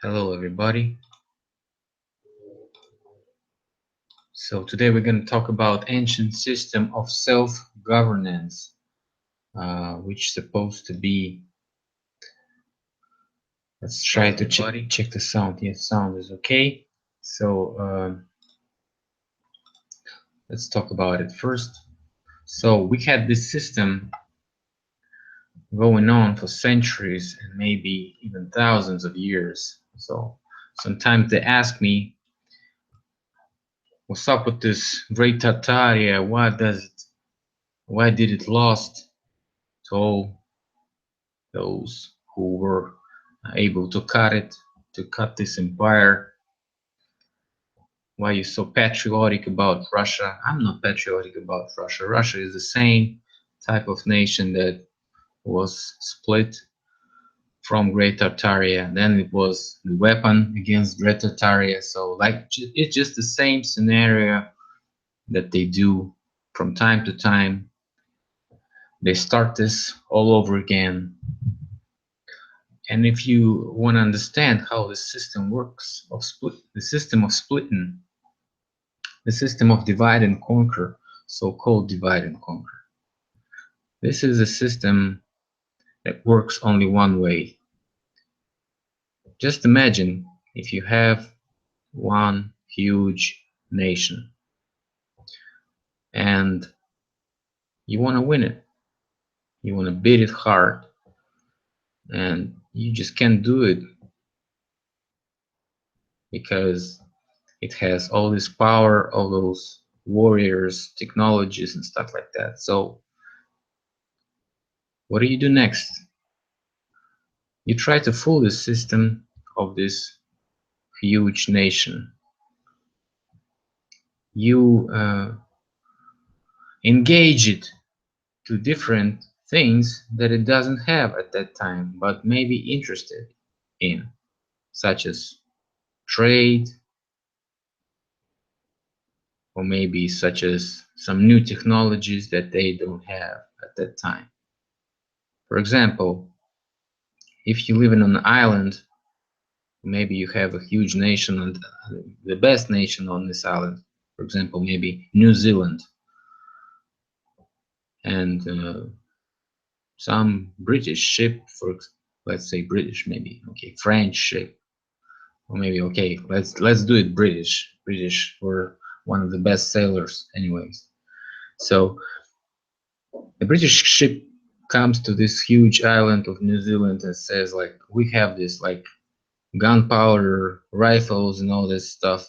Hello everybody. So today we're going to talk about ancient system of self-governance, which is supposed to be. Let's try to check the sound. Yes, sound is okay. So let's talk about it first. So we had this system going on for centuries and maybe even thousands of years. So sometimes they ask me, what's up with this great Tartaria? Why did it lost to all those who were able to cut this empire? Why are you so patriotic about Russia? I'm not patriotic about Russia. Russia is the same type of nation that was split from Great Tartaria. Then it was the weapon against Great Tartaria. So like it's just the same scenario that they do from time to time. They start this all over again. And if you want to understand how the system works the system of splitting, the system of divide and conquer, so-called divide and conquer, this is a system that works only one way. Just imagine if you have one huge nation and you want to win it, you want to beat it hard, and you just can't do it because it has all this power, all those warriors, technologies, and stuff like that. So what do you do next? You try to fool the system of this huge nation. You engage it to different things that it doesn't have at that time, but may be interested in, such as trade, or maybe such as some new technologies that they don't have at that time. For example, if you live in an island, maybe you have a huge nation, and the best nation on this island, for example, maybe New Zealand, and some British ship, for let's say British, maybe okay, French ship, or maybe okay, let's do it British. British were one of the best sailors, anyways. So the British ship comes to this huge island of New Zealand and says, like, we have this like gunpowder rifles and all this stuff,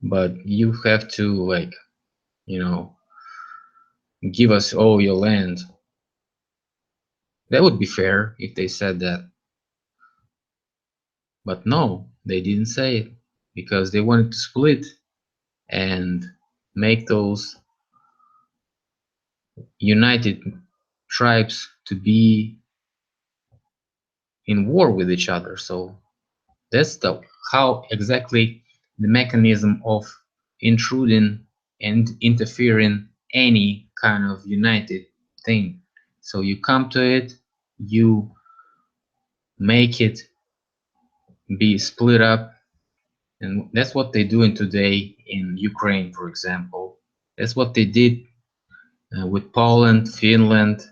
but you have to, like, you know, give us all your land. That would be fair if they said that. But no, they didn't say it because they wanted to split and make those united tribes to be in war with each other. So that's how exactly the mechanism of intruding and interfering any kind of united thing. So you come to it, you make it be split up, and that's what they're doing today in Ukraine, for example. That's what they did with Poland, Finland.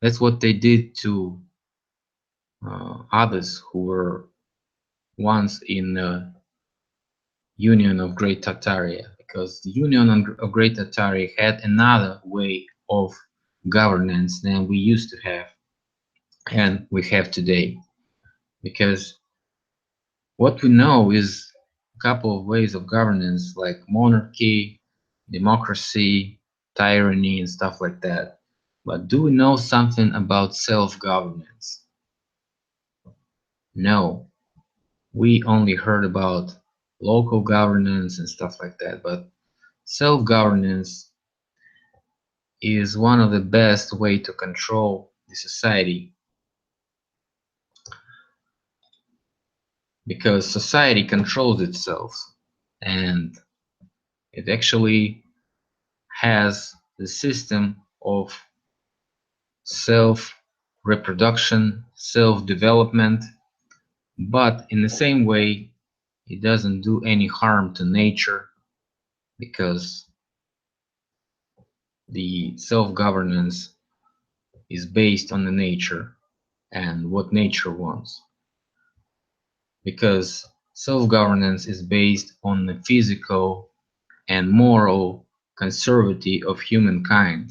That's what they did to others who were once in the Union of Great Tartaria, because the Union of Great Tartaria had another way of governance than we used to have and we have today. Because what we know is a couple of ways of governance, like monarchy, democracy, tyranny, and stuff like that. But do we know something about self-governance? No. We only heard about local governance and stuff like that, but self-governance is one of the best way to control the society, because society controls itself and it actually has the system of self reproduction, self-development, but in the same way, it doesn't do any harm to nature because the self-governance is based on the nature and what nature wants. Because self-governance is based on the physical and moral conservation of humankind,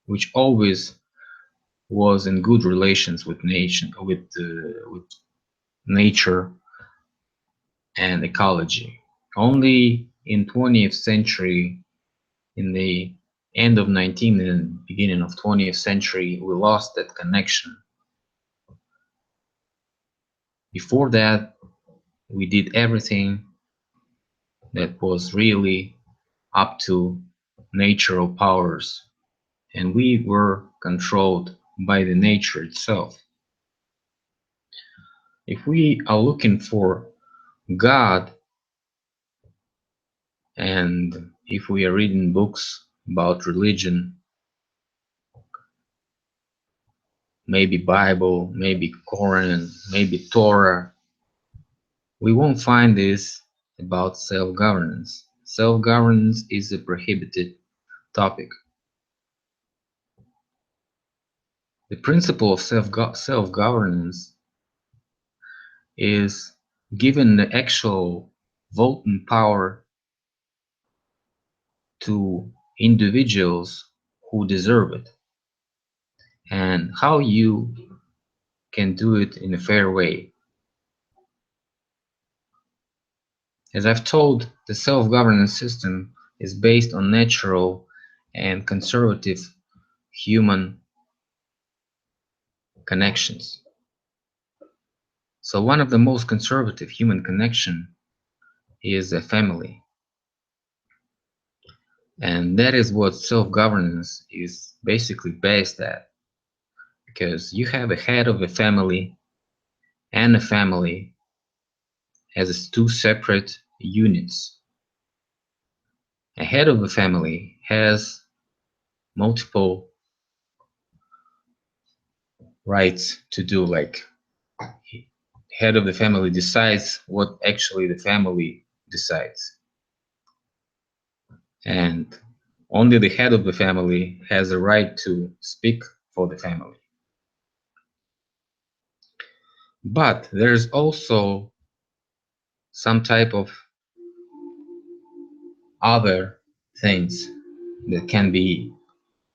which always was in good relations with nature and ecology. Only in 20th century, in the end of 19th and beginning of 20th century, we lost that connection. Before that, we did everything that was really up to natural powers, and we were controlled by the nature itself. If we are looking for God, and if we are reading books about religion, maybe Bible, maybe Quran, maybe Torah, we won't find this about self-governance. Self-governance is a prohibited topic. The principle of self-governance is given the actual voting power to individuals who deserve it, and how you can do it in a fair way. As I've told, the self-governance system is based on natural and conservative human connections. So one of the most conservative human connection is a family. And that is what self-governance is basically based at. Because you have a head of a family and a family as two separate units. A head of a family has multiple rights to do, like head of the family decides what actually the family decides. And only the head of the family has a right to speak for the family. But there's also some type of other things that can be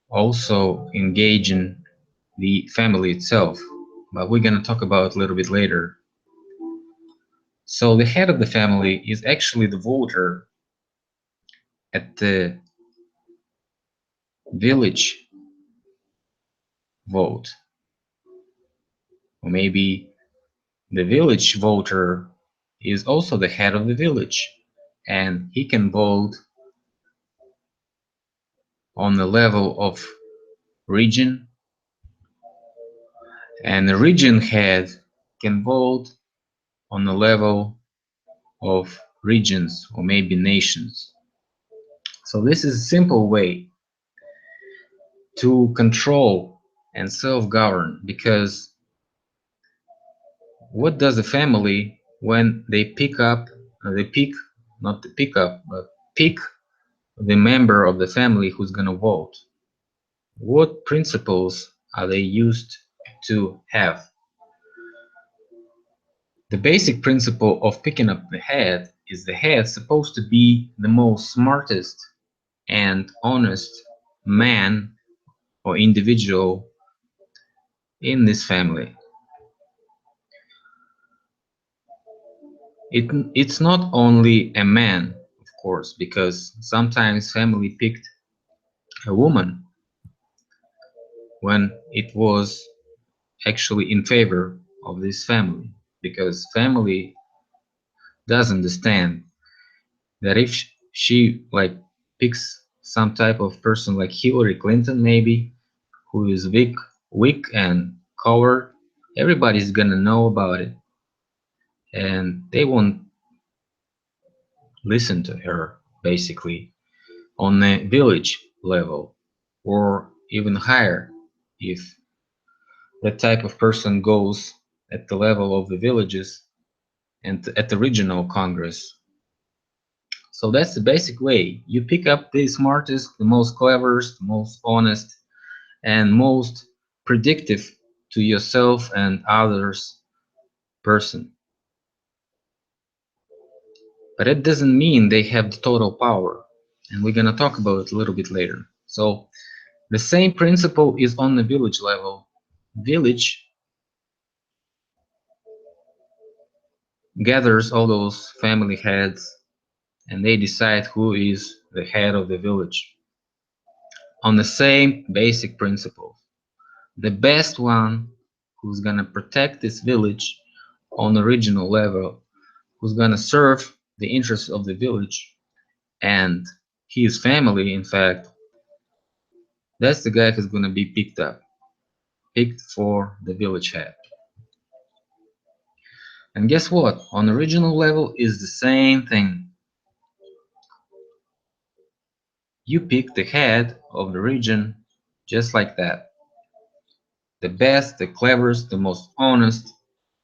also engaging the family itself, but we're going to talk about it a little bit later. So the head of the family is actually the voter at the village vote, or maybe the village voter is also the head of the village, and he can vote on the level of region, and the region head can vote on the level of regions or maybe nations. So this is a simple way to control and self-govern, because what does a family when they pick the member of the family who's going to vote? What principles are they used to have? The basic principle of picking up the head is the head supposed to be the most smartest and honest man or individual in this family. It's not only a man, of course, because sometimes family picked a woman when it was actually in favor of this family, because family does understand that if she like picks some type of person like Hillary Clinton maybe, who is weak and coward, everybody's gonna know about it, and they won't listen to her basically on the village level or even higher if that type of person goes at the level of the villages and at the regional congress. So that's the basic way. You pick up the smartest, the most cleverest, the most honest, and most predictive to yourself and others person. But it doesn't mean they have the total power. And we're going to talk about it a little bit later. So the same principle is on the village level. Village gathers all those family heads and they decide who is the head of the village on the same basic principle. The best one who's gonna protect this village on the regional level, who's gonna serve the interests of the village and his family, in fact, that's the guy who's gonna be picked for the village head. And guess what? On the regional level is the same thing. You pick the head of the region just like that. The best, the cleverest, the most honest,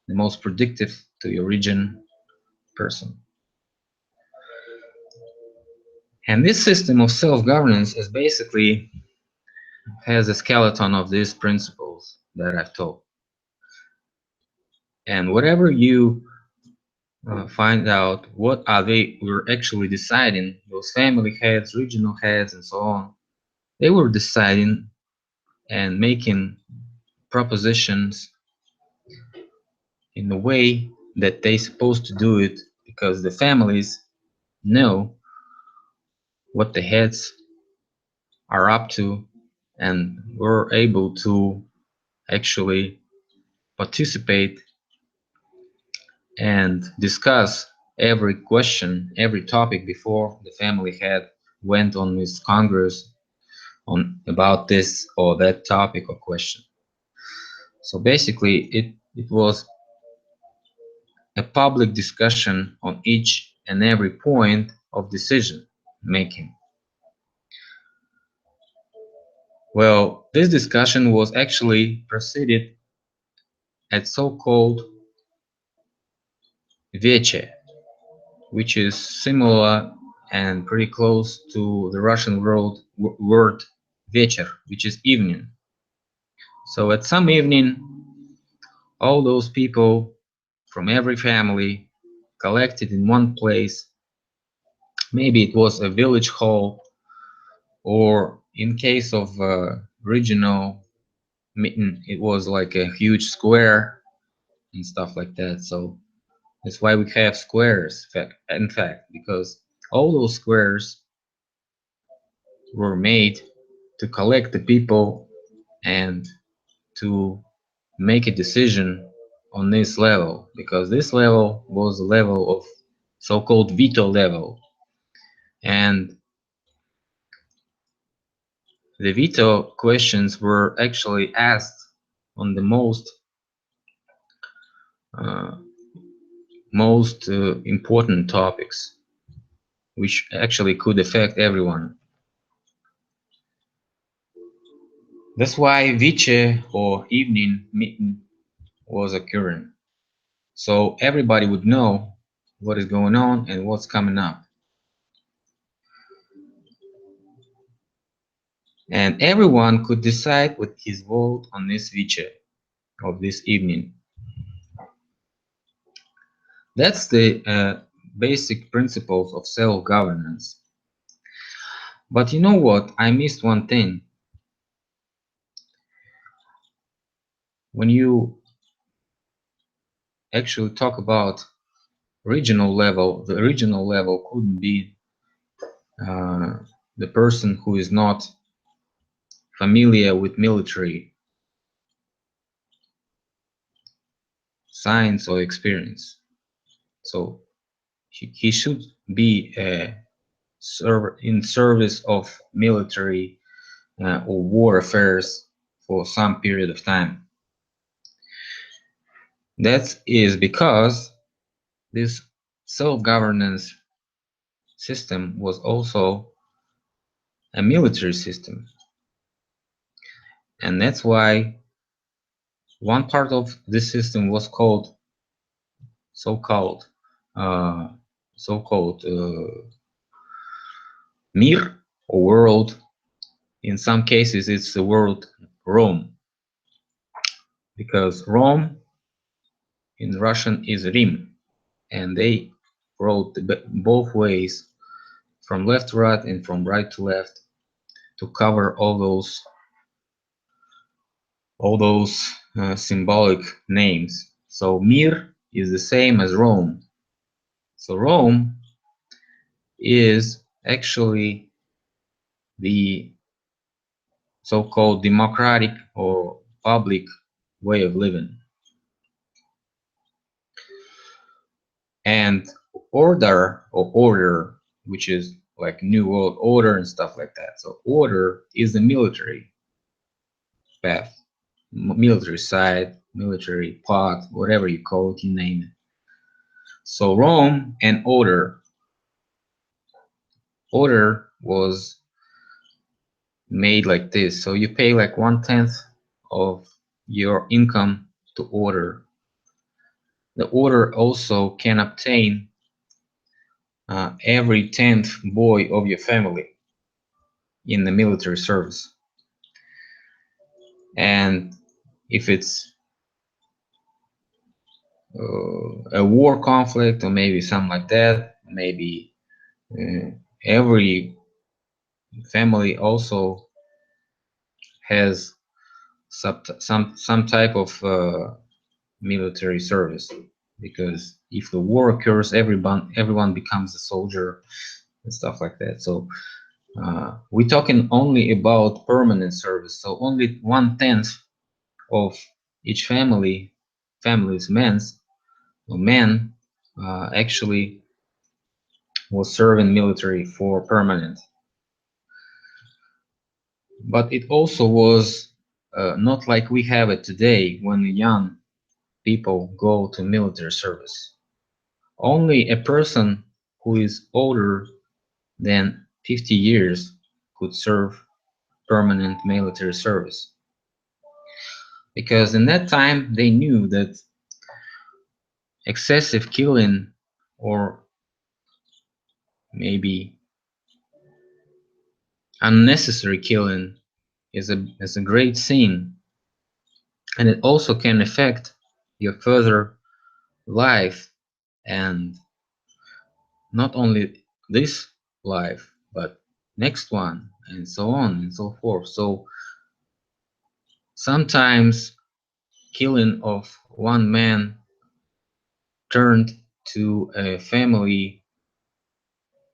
the most predictive to your region person. And this system of self-governance is basically has a skeleton of these principles that I've told. And whatever you find out what are they were actually deciding, those family heads, regional heads, and so on, they were deciding and making propositions in the way that they supposed to do it because the families know what the heads are up to and were able to actually participate and discuss every question, every topic before the family head went on his congress on about this or that topic or question. So basically it was a public discussion on each and every point of decision making. Well, this discussion was actually preceded at so-called Veche, which is similar and pretty close to the Russian word вечер, which is evening. So at some evening, all those people from every family collected in one place. Maybe it was a village hall, or in case of regional meeting, it was like a huge square and stuff like that. So that's why we have squares, in fact, because all those squares were made to collect the people and to make a decision on this level, because this level was the level of so-called veto level. And the veto questions were actually asked on the uh, most important topics, which actually could affect everyone. That's why Vice or evening meeting was occurring. So everybody would know what is going on and what's coming up. And everyone could decide with his vote on this Vice of this evening. That's the basic principles of self-governance. But you know what? I missed one thing. When you actually talk about regional level, the regional level couldn't be uh, the person who is not familiar with military science or experience. So he should be in service of military or war affairs for some period of time. That is because this self-governance system was also a military system. And that's why One part of this system was called so-called uh, so-called Mir, or world. In some cases, it's the word Rome, because Rome in Russian is Rim, and they wrote both ways, from left to right and from right to left, to cover all those symbolic names. So Mir is the same as Rome. So Rome is actually the so-called democratic or public way of living. And order, which is like New World Order and stuff like that. So order is the military path, military side, military path, whatever you call it, you name it. So Rome and order was made like this. So you pay like 1/10 of your income to order. The order also can obtain every 10th boy of your family in the military service. And if it's a war conflict or maybe something like that, maybe uh, every family also has some type of military service, because if the war occurs, everyone becomes a soldier and stuff like that. So we're talking only about permanent service. So only 1/10 of each family's men actually was serving military for permanent. But it also was not like we have it today, when young people go to military service. Only a person who is older than 50 years could serve permanent military service. Because in that time they knew that excessive killing, or maybe unnecessary killing, is a great sin, and it also can affect your further life, and not only this life but next one, and so on and so forth. So sometimes killing of one man turned to a family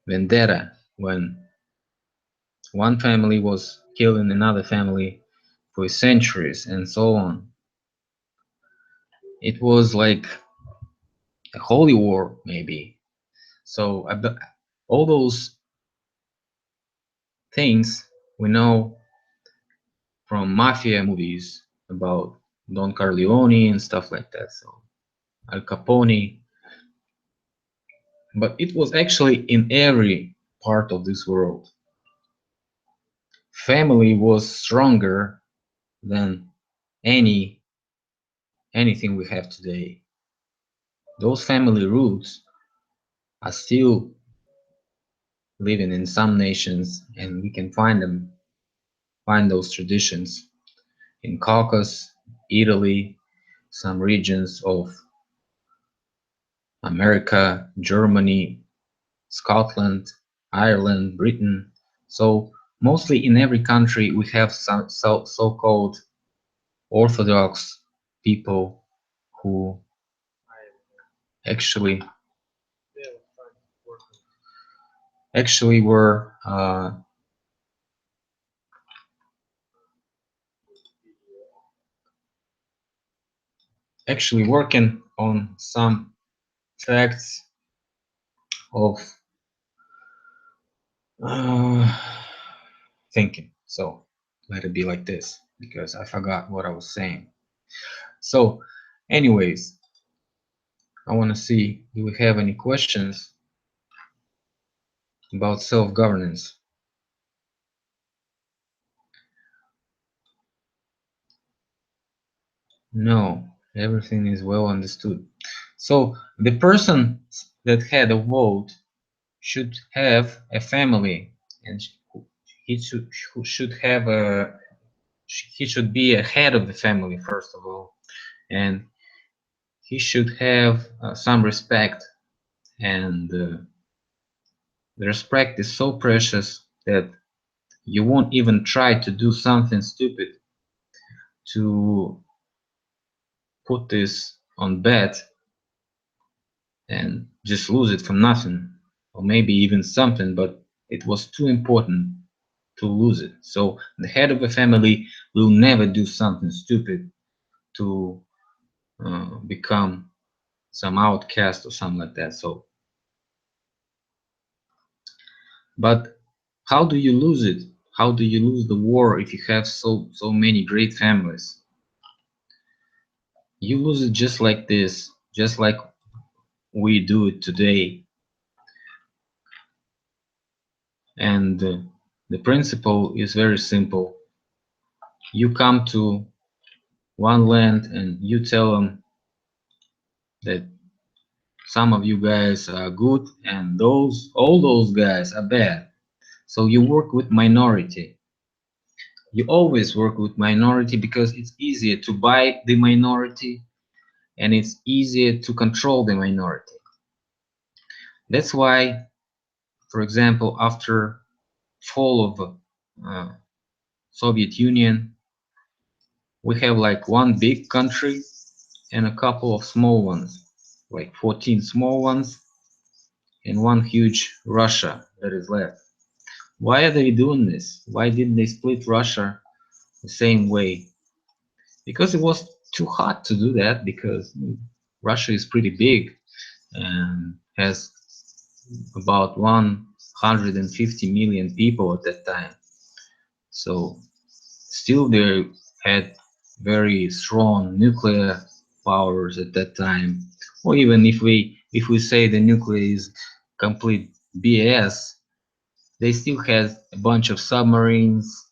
vendetta, when one family was killing another family for centuries and so on. It was like a holy war, maybe. So all those things we know from mafia movies about Don Corleone and stuff like that. So Al Capone. But it was actually in every part of this world. Family was stronger than anything we have today. Those family roots are still living in some nations, and we can find those traditions in Caucasus, Italy, some regions of America, Germany, Scotland, Ireland, Britain. So mostly in every country we have some so-called Orthodox people who actually were actually working on some facts of uh, thinking. So let it be like this, because I forgot what I was saying. So anyways, I want to see, do we have any questions about self-governance? No, everything is well understood. So the person that had a vote should have a family, and he should have a he should be a head of the family first of all, and he should have some respect, and the respect is so precious that you won't even try to do something stupid to put this on bet and just lose it for nothing, or maybe even something, but it was too important to lose it. So the head of a family will never do something stupid to become some outcast or something like that. So, but how do you lose it? How do you lose the war if you have so many great families? You lose it just like this, just like we do it today. And the principle is very simple. You come to one land and you tell them that some of you guys are good and all those guys are bad. So you work with minority. You always work with minority because it's easier to buy the minority and it's easier to control the minority. That's why, for example, after fall of Soviet Union, we have like one big country and a couple of small ones, like 14 small ones and one huge Russia that is left. Why are they doing this? Why didn't they split Russia the same way? Because it was too hard to do that because Russia is pretty big and has about 150 million people at that time. So still they had very strong nuclear powers at that time. Or even if we say the nuclear is complete BS, they still had a bunch of submarines,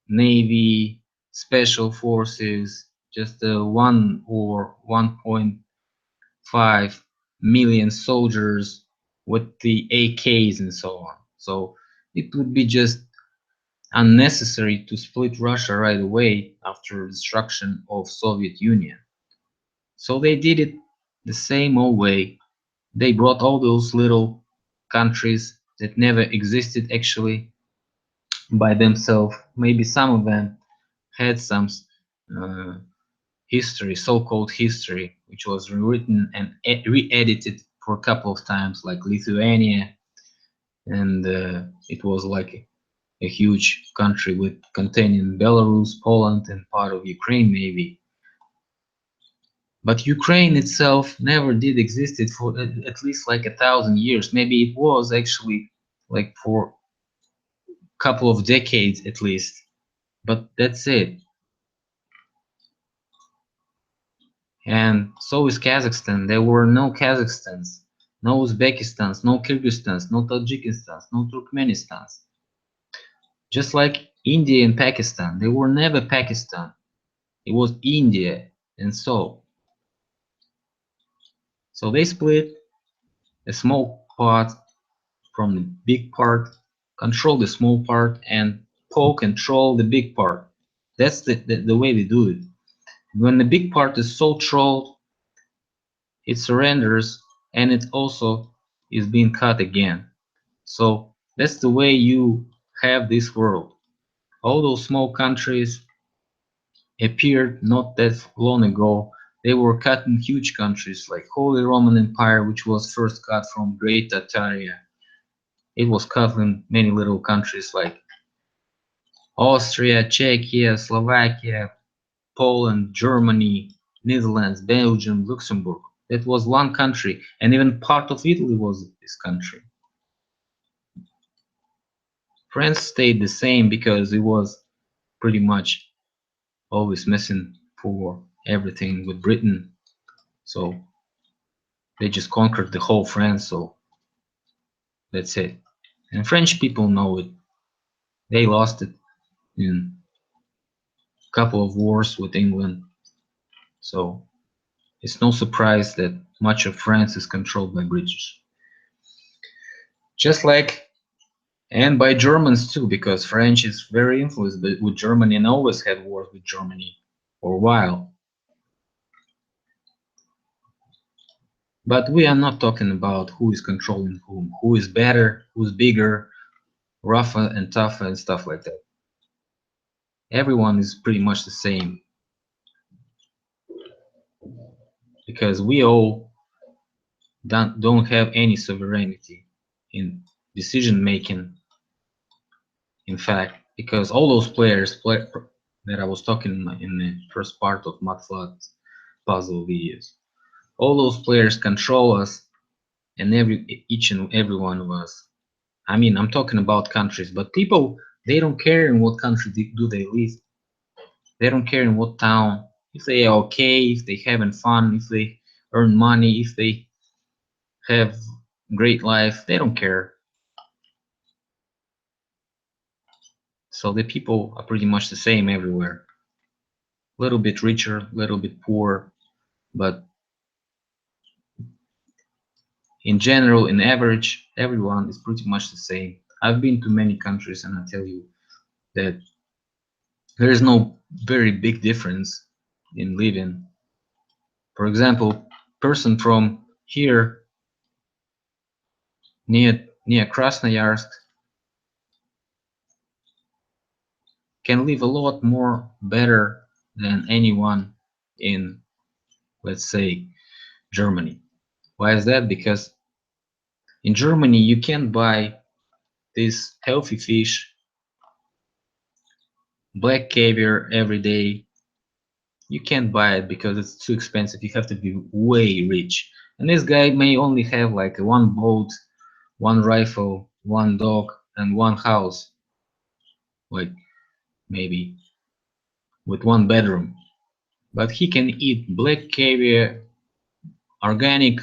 navy, special forces, just 1 or 1.5 million soldiers with the AKs and so on. So it would be just unnecessary to split Russia right away after destruction of Soviet Union. So they did it the same old way. They brought all those little countries that never existed actually by themselves. Maybe some of them had some uh, history, so-called history, which was rewritten and re-edited for a couple of times, like Lithuania, and it was like a huge country with containing Belarus, Poland, and part of Ukraine, maybe. But Ukraine itself never did existed for at least like 1,000 years. Maybe it was actually like for a couple of decades at least. But that's it. And so is Kazakhstan. There were no Kazakhstans, no Uzbekistans, no Kyrgyzstans, no Tajikistans, no Turkmenistans. Just like India and Pakistan, they were never Pakistan. It was India, and so they split a small part from the big part, control the small part, and control the big part. That's the way they do it. When the big part is so trolled, it surrenders and it also is being cut again. So that's the way you have this world. All those small countries appeared not that long ago. They were cut in huge countries like Holy Roman Empire, which was first cut from Great Tartaria. It was cut in many little countries like Austria, Czechia, Slovakia, Poland, Germany, Netherlands, Belgium, Luxembourg. That was one country, and even part of Italy was this country. France stayed the same because it was pretty much always messing for everything with Britain. So they just conquered the whole France. So that's it. And French people know it. They lost it in a couple of wars with England. So it's no surprise that much of France is controlled by British. Just like, and by Germans too, because French is very influenced with Germany and always had wars with Germany for a while. But we are not talking about who is controlling whom, who is better, who's bigger, rougher and tougher and stuff like that. Everyone is pretty much the same, because we all don't have any sovereignty in decision making. In fact, because all those players that I was talking in the first part of Mudflood's puzzle videos, all those players control us, and each and every one of us. I mean, I'm talking about countries, but people, they don't care in what country do they live. They don't care in what town. If they are okay, if they having fun, if they earn money, if they have great life, they don't care. So the people are pretty much the same everywhere. A little bit richer, a little bit poorer, but in general, in average, everyone is pretty much the same. I've been to many countries and I tell you that there is no very big difference in living. For example, person from here near Krasnoyarsk can live a lot more better than anyone in, let's say, Germany. Why is that? Because in Germany you can't buy this healthy fish, black caviar every day. You can't buy it because it's too expensive. You have to be way rich. And this guy may only have like one boat, one rifle, one dog, and one house, like maybe with one bedroom. But he can eat black caviar, organic,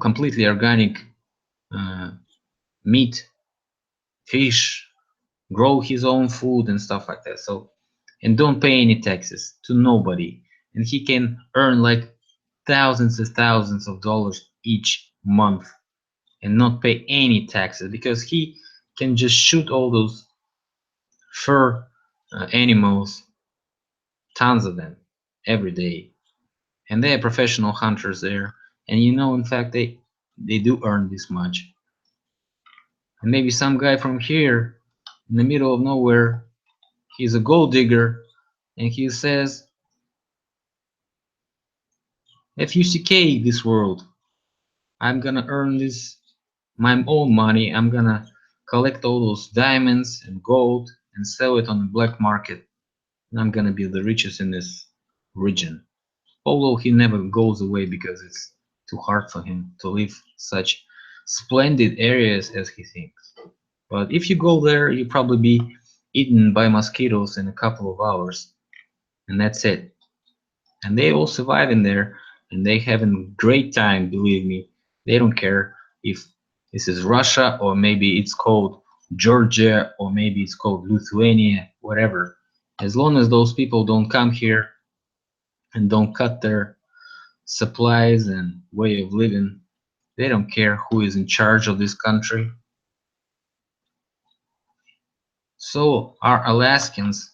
completely organic uh, meat, fish, grow his own food and stuff like that. So, and don't pay any taxes to nobody. And he can earn like thousands of dollars each month and not pay any taxes because he can just shoot all those fur animals, tons of them every day. And they are professional hunters there. And you know, in fact, they do earn this much. And maybe some guy from here in the middle of nowhere, he's a gold digger, and he says, FUCK this world. I'm gonna earn this my own money. I'm gonna collect all those diamonds and gold and sell it on the black market. And I'm gonna be the richest in this region. Although he never goes away because it's too hard for him to live such splendid areas as he thinks. But if you go there, you'll probably be eaten by mosquitoes in a couple of hours, and that's it. And they all survive in there, and they having a great time, believe me. They don't care if this is Russia, or maybe it's called Georgia, or maybe it's called Lithuania, whatever. As long as those people don't come here and don't cut their supplies and way of living, they don't care who is in charge of this country. So our Alaskans,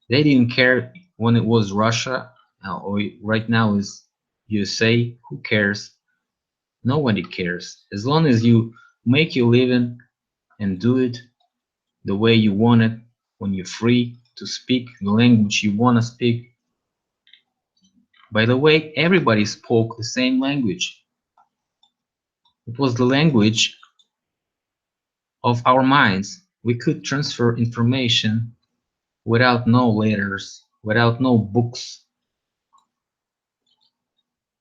they didn't care when it was Russia, or right now is USA. Who cares? Nobody cares. As long as you make your living and do it the way you want it, when you're free to speak the language you want to speak. By the way, everybody spoke the same language. It was the language of our minds. We could transfer information without no letters, without no books.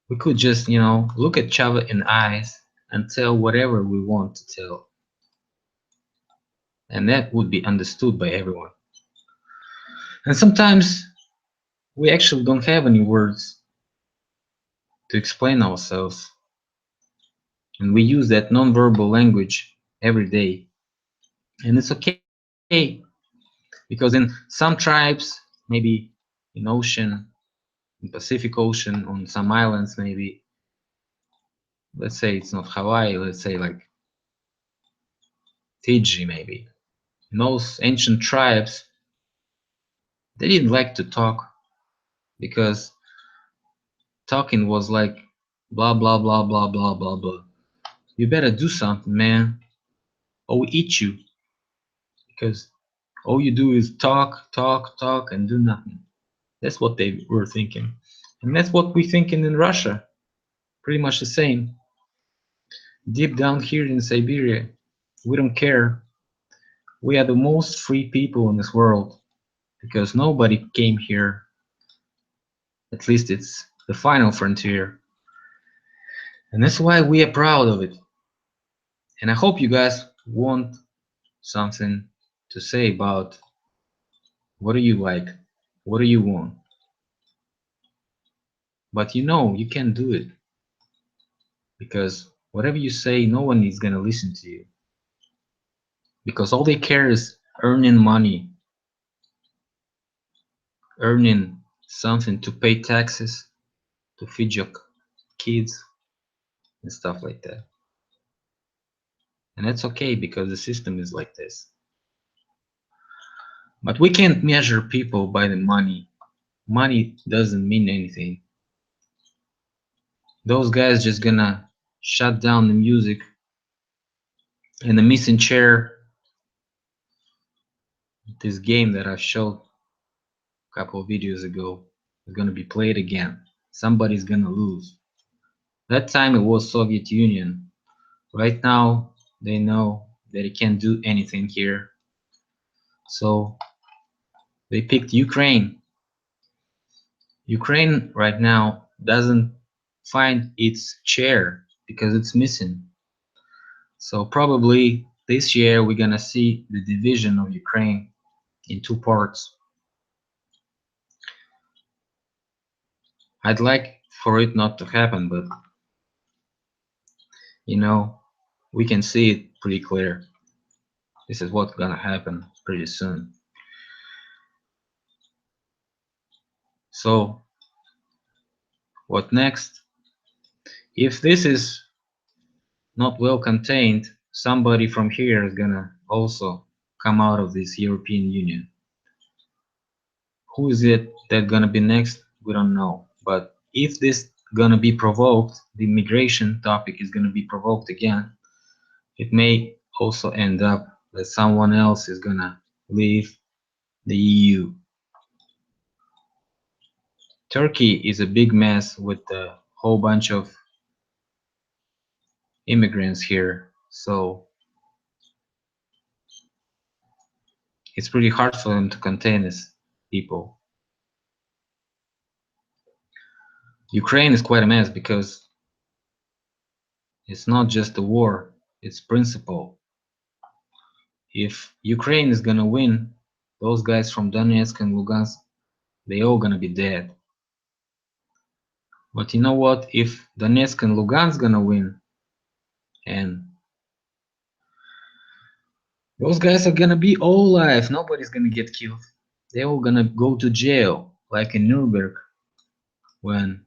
We could just, look at each other in the eyes and tell whatever we want to tell. And that would be understood by everyone. And sometimes we actually don't have any words to explain ourselves. And we use that nonverbal language every day. And it's okay because in some tribes maybe in ocean, in Pacific Ocean, on some islands maybe. Let's say it's not Hawaii, let's say like Fiji maybe. In those ancient tribes, they didn't like to talk because talking was like blah blah blah blah blah blah blah. You better do something, man, or we eat you. Because all you do is talk, talk, talk, and do nothing. That's what they were thinking. And that's what we're thinking in Russia. Pretty much the same. Deep down here in Siberia, we don't care. We are the most free people in this world because nobody came here. At least it's the final frontier. And that's why we are proud of it. And I hope you guys want something to say about what do you like? What do you want? But you know you can't do it. Because whatever you say, no one is gonna listen to you. Because all they care is earning money, earning something to pay taxes, to feed your kids, and stuff like that. And that's okay because the system is like this. But we can't measure people by the money. Money doesn't mean anything. Those guys just gonna shut down the music, and the missing chair, this game that I showed a couple of videos ago, is gonna be played again. Somebody's gonna lose. That time it was Soviet Union. Right now they know that it can't do anything here. So they picked Ukraine. Ukraine right now doesn't find its chair because it's missing. So probably this year we're gonna see the division of Ukraine in two parts. I'd like for it not to happen, but you know, we can see it pretty clear. This is what's gonna happen pretty soon. So what next? If this is not well contained, somebody from here is gonna also come out of this European Union. Who is it that gonna be next? We don't know. But if this gonna be provoked, the immigration topic is gonna be provoked again, it may also end up that someone else is gonna leave the EU. Turkey is a big mess with a whole bunch of immigrants here, so it's pretty hard for them to contain these people. Ukraine is quite a mess because it's not just a war, it's principle. If Ukraine is gonna win, those guys from Donetsk and Lugansk, they all gonna be dead. But you know what? If Donetsk and Lugansk gonna win, and those guys are gonna be all alive, nobody's gonna get killed. They're all gonna go to jail, like in Nuremberg, when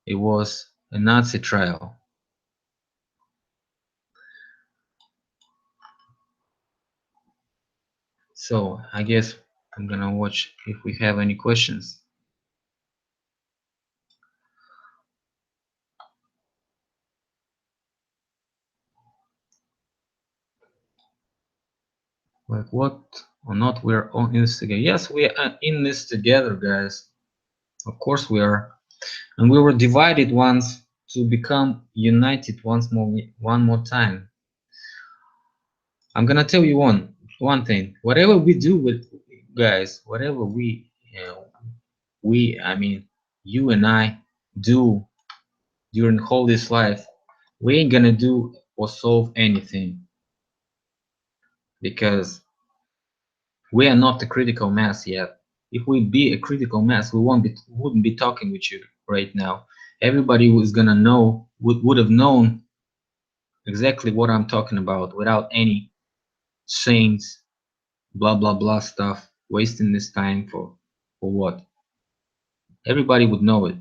it was a Nazi trial. So I guess I'm gonna watch if we have any questions. Like what or not? We're on this together. Yes, we are in this together, guys. Of course we are. And we were divided once to become united one more time. I'm gonna tell you one thing. Whatever we do with guys, whatever I mean you and I do during whole this life, we ain't gonna do or solve anything because we are not a critical mass yet. If we be a critical mass, we wouldn't be talking with you right now. Everybody was gonna know would have known exactly what I'm talking about without any saints, blah blah blah stuff. wasting this time for what? Everybody would know it,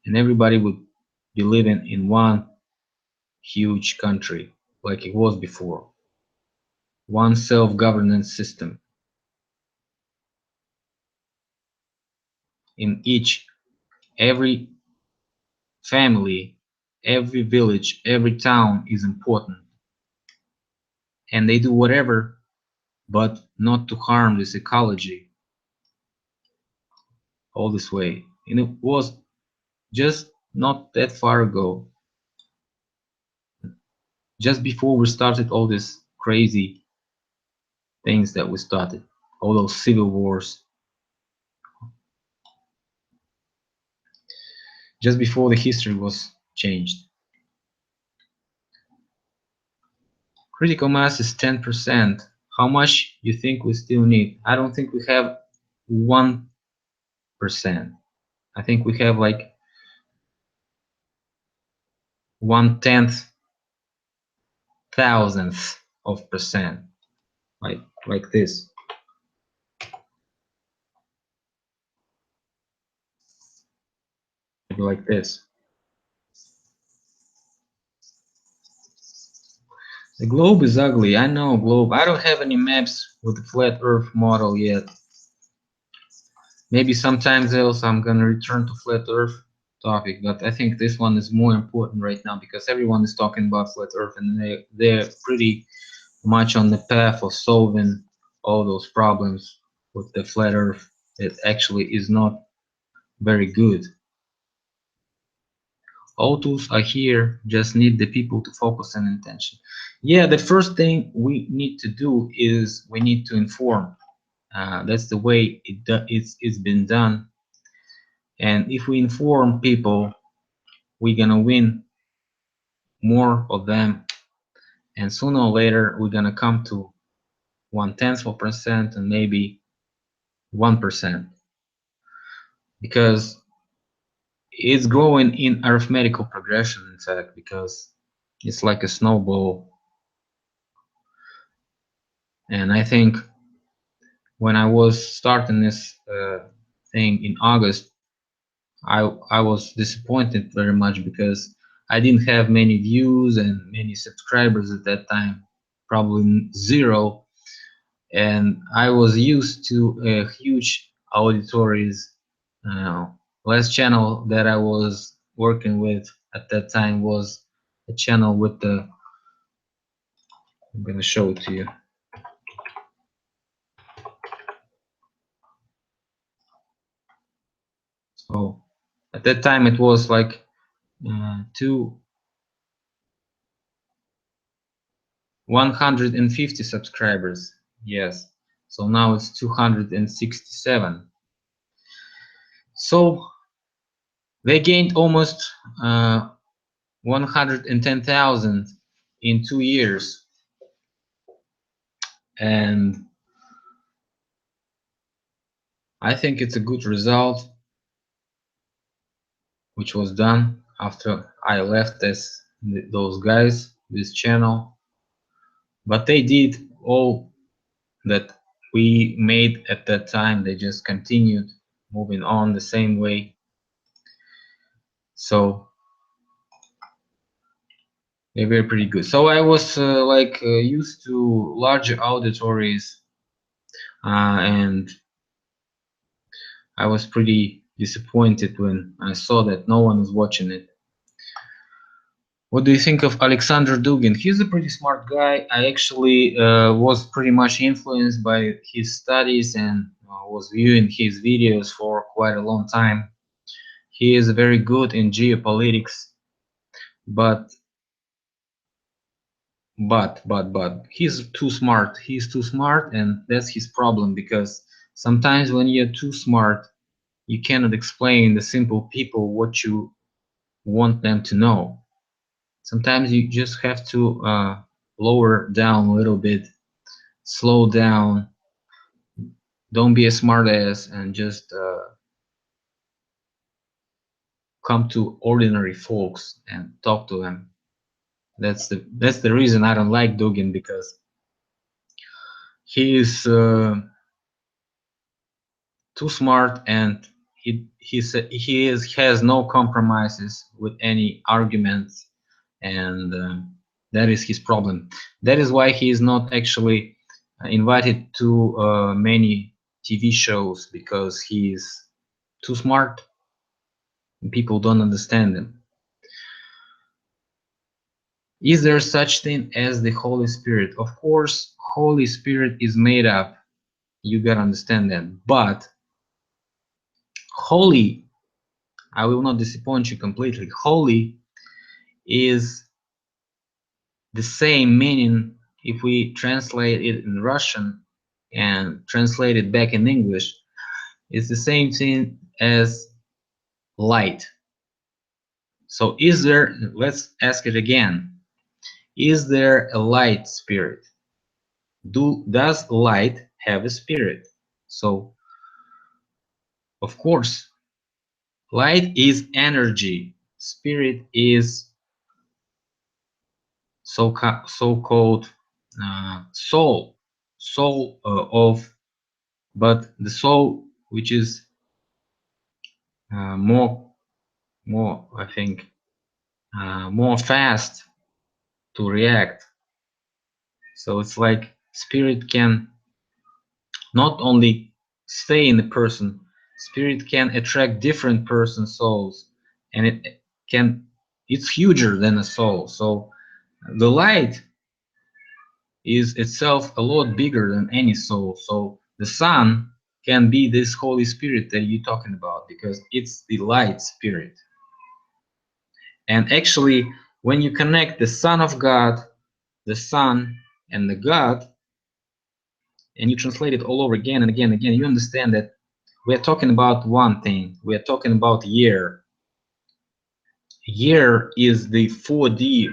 and everybody would be living in one huge country like it was before. One self-governance system. In every family, every village, every town is important. And they do whatever, but not to harm this ecology all this way. And it was just not that far ago, just before we started all these crazy things that we started, all those civil wars, just before the history was changed. Critical mass is 10%. How much you think we still need? I don't think we have 1%. I think we have like 1/10 thousandth of percent, like this. Maybe like this. The globe is ugly. I know, globe. I don't have any maps with the flat Earth model yet. Maybe sometimes else I'm gonna return to flat Earth topic, but I think this one is more important right now because everyone is talking about flat Earth and they're pretty much on the path of solving all those problems with the flat Earth. It actually is not very good. All tools are here, just need the people to focus and intention. Yeah, the first thing we need to do is we need to inform. That's the way it's been done. And if we inform people, we're gonna win more of them. And sooner or later, we're gonna come to 1/10% and maybe 1%. Because it's growing in arithmetical progression, in fact, because it's like a snowball. And I think when I was starting this thing in August, I was disappointed very much because I didn't have many views and many subscribers at that time, probably zero. And I was used to huge auditories. Last channel that I was working with at that time was a channel with the, I'm gonna show it to you. So at that time it was like 150 subscribers. Yes. So now it's 267. So they gained almost 110,000 in 2 years. And I think it's a good result, which was done after I left those guys, this channel. But they did all that we made at that time. They just continued moving on the same way. So they were pretty good. So I was used to larger auditories, and I was pretty disappointed when I saw that no one was watching it. What do you think of Alexander Dugin? He's a pretty smart guy. I actually was pretty much influenced by his studies and was viewing his videos for quite a long time. He is very good in geopolitics, but he's too smart. He's too smart, and that's his problem, because sometimes when you're too smart, you cannot explain the simple people what you want them to know. Sometimes you just have to lower down a little bit, slow down, don't be a smartass, and just come to ordinary folks and talk to them. That's the reason I don't like Dugin, because he is too smart, and has no compromises with any arguments, and that is his problem. That is why he is not actually invited to many TV shows, because he is too smart and people don't understand him. Is there such thing as the Holy Spirit? Of course, Holy Spirit is made up. You gotta understand that. But holy, I will not disappoint you completely. Holy is the same meaning if we translate it in Russian and translate it back in English. It's the same thing as light. So is there, let's ask it again. Is there a light spirit? Does light have a spirit? So, of course, light is energy. Spirit is so-called soul of, but the soul which is more, I think, more fast to react. So it's like spirit can not only stay in a person, spirit can attract different person souls, and it's huger than a soul. So the light is itself a lot bigger than any soul. So the sun can be this Holy Spirit that you're talking about, because it's the light spirit. And actually, when you connect the Son of God, the Son, and the God, and you translate it all over again and again and again, you understand that we are talking about one thing. We are talking about year. Year is the 4D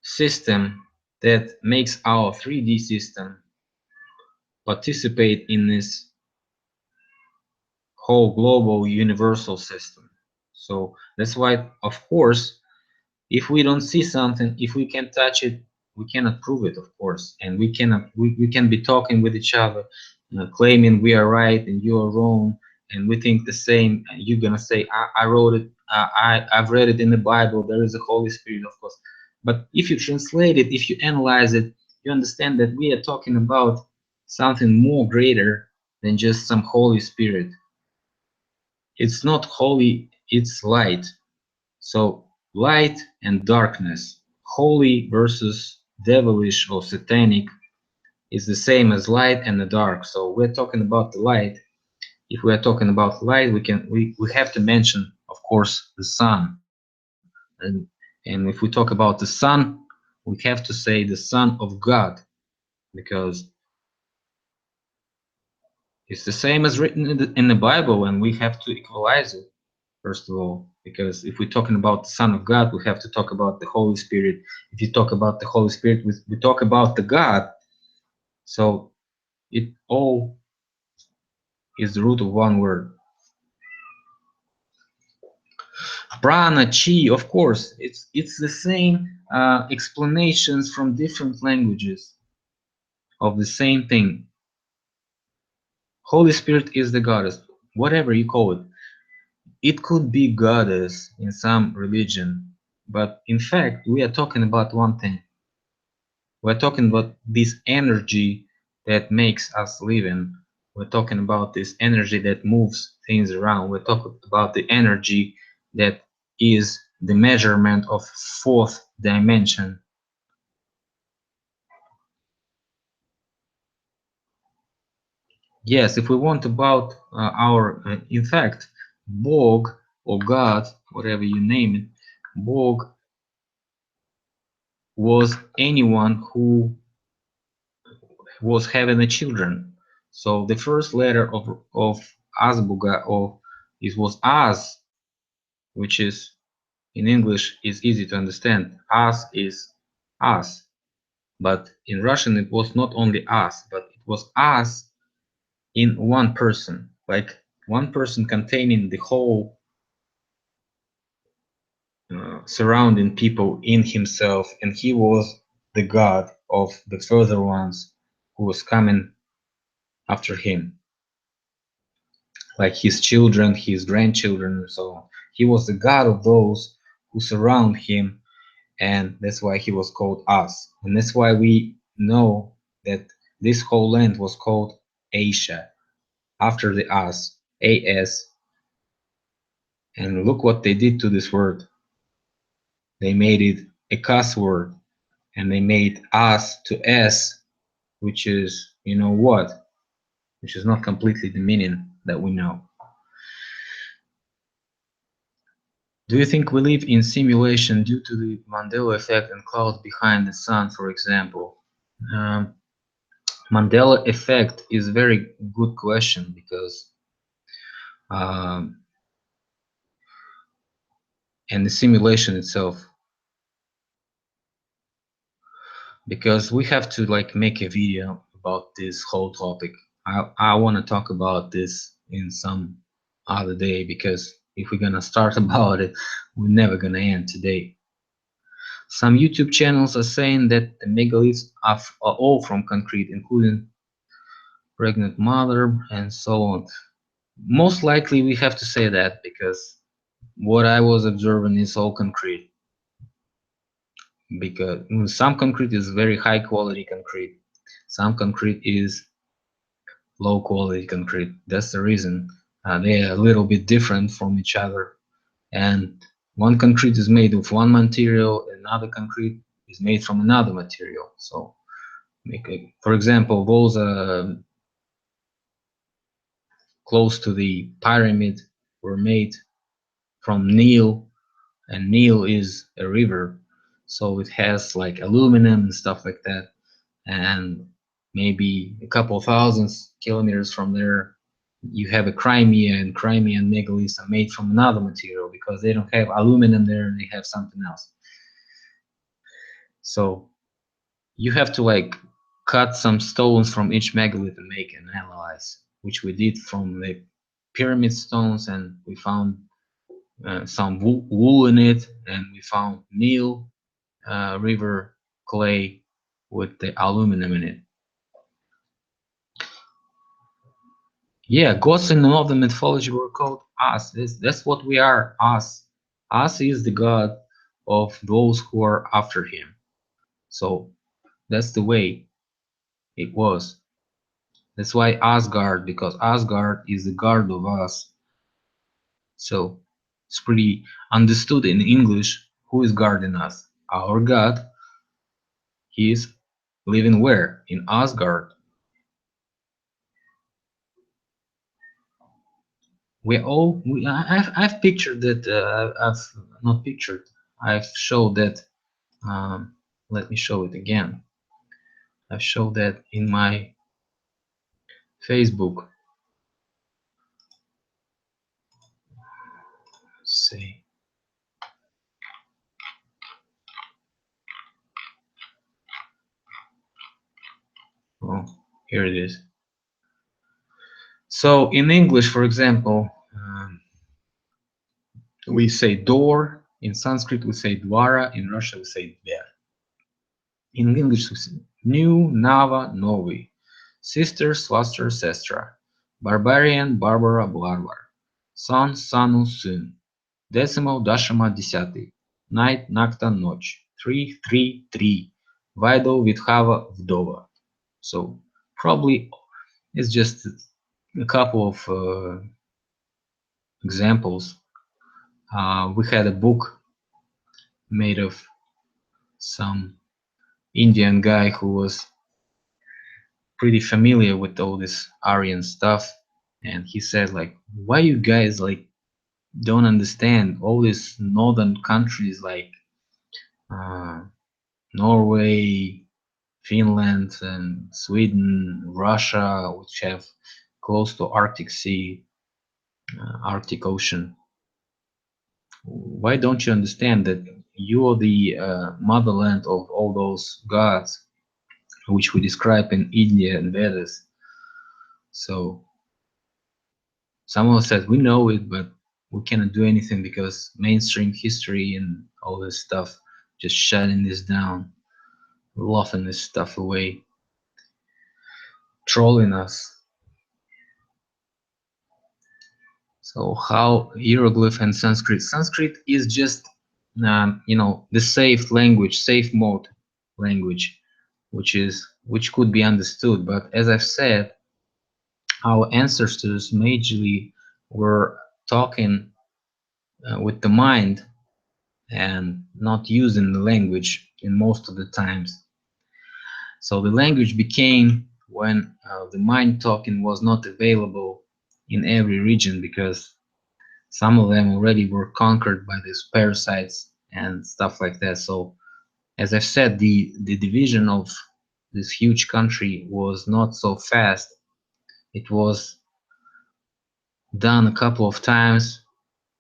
system that makes our 3D system participate in this whole global universal system. So that's why, of course, if we don't see something, if we can't touch it, we cannot prove it, of course. And we can be talking with each other, claiming we are right and you are wrong, and we think the same. And you're gonna say, I wrote it, I've read it in the Bible, there is a Holy Spirit, of course. But if you translate it, if you analyze it, you understand that we are talking about something more greater than just some Holy Spirit. It's not holy, it's light. So light and darkness, holy versus devilish or satanic, is the same as light and the dark. So we're talking about the light. If we are talking about light, we have to mention, of course, the sun. And if we talk about the sun, we have to say the Son of God, because it's the same as written in the Bible, and we have to equalize it. First of all, because if we're talking about the Son of God, we have to talk about the Holy Spirit. If you talk about the Holy Spirit, we talk about the God. So it all is the root of one word. Prana, chi, of course, it's the same explanations from different languages of the same thing. Holy Spirit is the goddess, whatever you call it. It could be goddess in some religion, but in fact, we are talking about one thing. We're talking about this energy that makes us living. We're talking about this energy that moves things around. We're talking about the energy that is the measurement of fourth dimension. Yes, if we want about in fact, Bog or God, whatever you name it, Bog was anyone who was having a children. So the first letter of Azbuga, or it was Az, which is in English is easy to understand. Az is us, but in Russian it was not only us, but it was us in one person, like one person containing the whole surrounding people in himself, and he was the God of the further ones who was coming after him. like his children, his grandchildren, and so on. He was the god of those who surround him, and that's why he was called As. And that's why we know that this whole land was called Asia, after the As, A-S. And look what they did to this word. They made it a cuss word, and they made As to S, which is, you know what, which is not completely the meaning that we know. Do you think we live in simulation due to the Mandela effect and clouds behind the sun, for example? Mandela effect is a very good question because and the simulation itself, because we have to like make a video about this whole topic. I want to talk about this in some other day, because if we're gonna start about it, we're never gonna end today. Some YouTube channels are saying that the megaliths are all from concrete, including pregnant mother and so on. Most likely we have to say that, because what I was observing is all concrete. Because some concrete is very high quality concrete, some concrete is low quality concrete. That's the reason they are a little bit different from each other. And one concrete is made of one material, another concrete is made from another material. So for example, those close to the pyramid were made from Nile, and Nile is a river, so it has like aluminum and stuff like that. And maybe a couple thousand kilometers from there, you have a Crimea, and Crimean megaliths are made from another material because they don't have aluminum there, they have something else. So you have to like cut some stones from each megalith and make an analyze, which we did from the pyramid stones, and we found some wool in it, and we found Nile river clay with the aluminum in it. Yeah, gods in northern mythology were called As. That's what we are, As. As is the god of those who are after him. So that's the way it was. That's why Asgard, because Asgard is the guard of us. So it's pretty understood in English who is guarding us. Our God. He is living where? In Asgard. I've pictured that. I've not pictured. I've showed that. Let me show it again. I've showed that in my Facebook. Let's see. Oh, here it is. So in English, for example, we say door. In Sanskrit, we say dwara. In Russian, we say dver. In English, we say new, nava, novi. Sister, swastra, sestra. Barbarian, Barbara, barbar. Son, sanu, сын. Decimal, dashama, десятый. Night, nakta, ночь. 3, 3, 3. Vido, vidhava, vdova. So probably it's just a couple of examples. We had a book made of some Indian guy who was pretty familiar with all this Aryan stuff, and he said like, why you guys like don't understand all these northern countries like Norway, Finland, and Sweden, Russia, which have close to Arctic Sea, Arctic Ocean. Why don't you understand that you are the motherland of all those gods, which we describe in India and Vedas? So someone said we know it, but we cannot do anything because mainstream history and all this stuff just shutting this down, laughing this stuff away, trolling us. So how hieroglyph and Sanskrit? Sanskrit is just the safe language, safe mode language, which could be understood. But as I've said, our ancestors majorly were talking with the mind and not using the language in most of the times. So the language became when the mind talking was not available in every region, because some of them already were conquered by these parasites and stuff like that. So as I've said, the division of this huge country was not so fast. It was done a couple of times,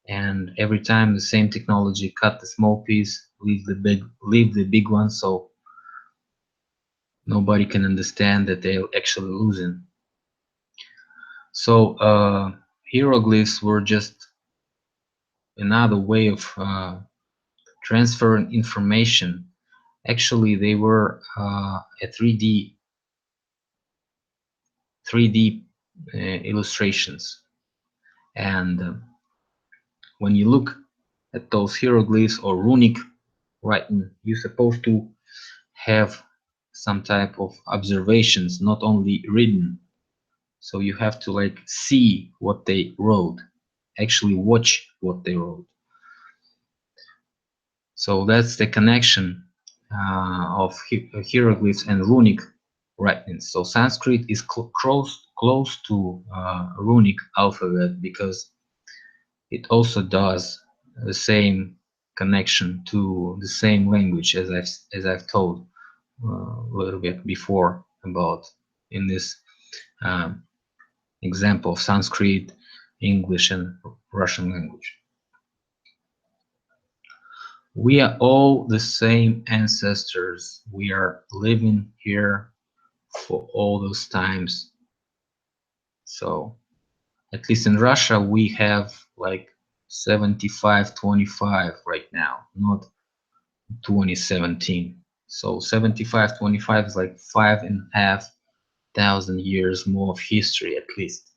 and every time the same technology cut the small piece, leave the big one, so nobody can understand that they're actually losing. So hieroglyphs were just another way of transferring information. Actually, they were a 3D illustrations, and when you look at those hieroglyphs or runic writing, you're supposed to have some type of observations, not only written. So you have to like see what they wrote, actually watch what they wrote. So that's the connection of hieroglyphs and runic writings. So Sanskrit is close to runic alphabet because it also does the same connection to the same language, as I've told a little bit before about in this um, example of Sanskrit, English, and Russian language. We are all the same ancestors. We are living here for all those times. So at least in Russia, we have like 75-25 right now, not 2017. So 75-25 is like 5,500 years more of history at least.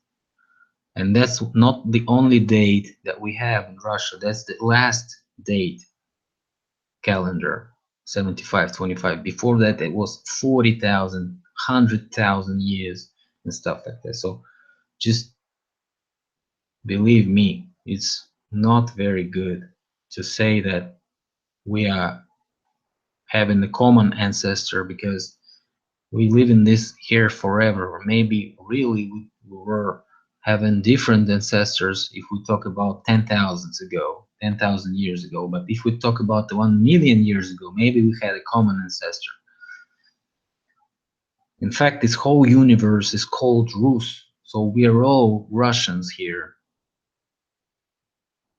And that's not the only date that we have in Russia. That's the last date calendar, 75-25. Before that, it was 40,000, 100,000 years and stuff like that. So just believe me, it's not very good to say that we are having a common ancestor because we live in this here forever. Or maybe really we were having different ancestors if we talk about 10,000 years ago. But if we talk about the 1 million years ago, maybe we had a common ancestor. In fact, this whole universe is called Rus, so we are all Russians here.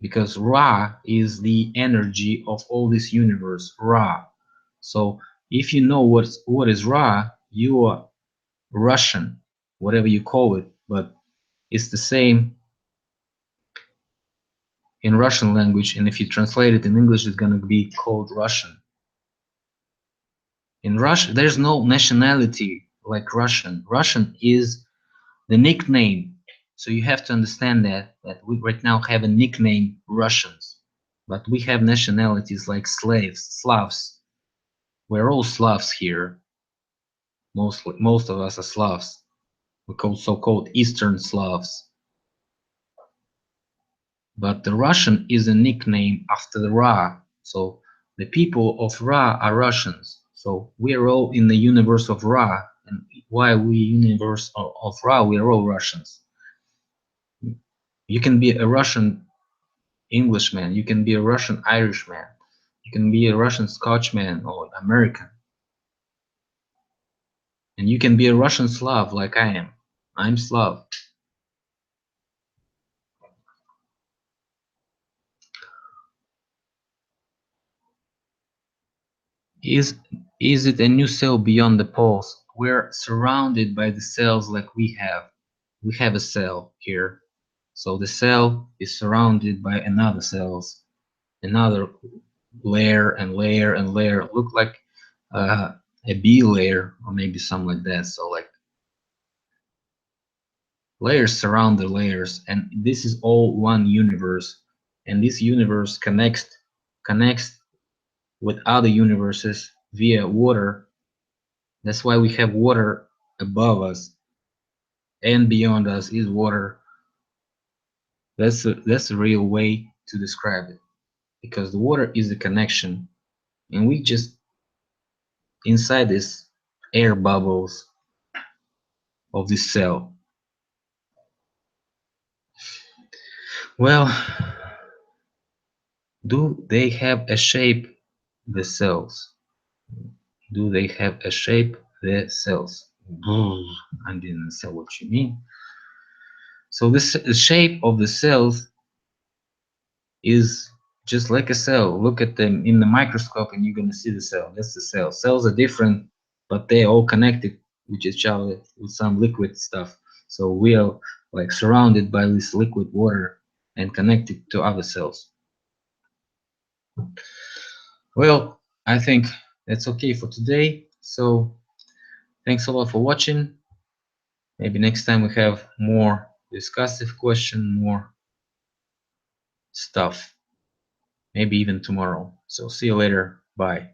Because Ra is the energy of all this universe, Ra. So if you know what is Ra, you are Russian, whatever you call it, but it's the same in Russian language, and if you translate it in English, it's gonna be called Russian. In Russia, there's no nationality like Russian. Russian is the nickname. So you have to understand that we right now have a nickname Russians, but we have nationalities like Slavs. We're all Slavs here. Most of us are Slavs. We're called so-called Eastern Slavs. But the Russian is a nickname after the Ra. So the people of Ra are Russians. So we are all in the universe of Ra. And why we universe of Ra, we are all Russians. You can be a Russian Englishman, you can be a Russian Irishman, you can be a Russian Scotchman or American. And you can be a Russian Slav like I am. I'm Slav. Is it a new cell beyond the poles? We're surrounded by the cells like we have. We have a cell here. So the cell is surrounded by another cells, another layer and layer and layer. Look like a B layer or maybe something like that. So like layers surround the layers, and this is all one universe. And this universe connects with other universes via water. That's why we have water above us, and beyond us is water. That's a real way to describe it, because the water is the connection, and we just inside this air bubbles of this cell. Well, do they have a shape, the cells? Do they have a shape, the cells? I didn't say what you mean. So this the shape of the cells is just like a cell. Look at them in the microscope and you're going to see the cell. That's the cell. Cells are different, but they're all connected with each other with some liquid stuff. So we are like surrounded by this liquid water and connected to other cells. Well, I think that's okay for today. So thanks a lot for watching. Maybe next time we have more discussive question, more stuff. Maybe even tomorrow. So see you later. Bye.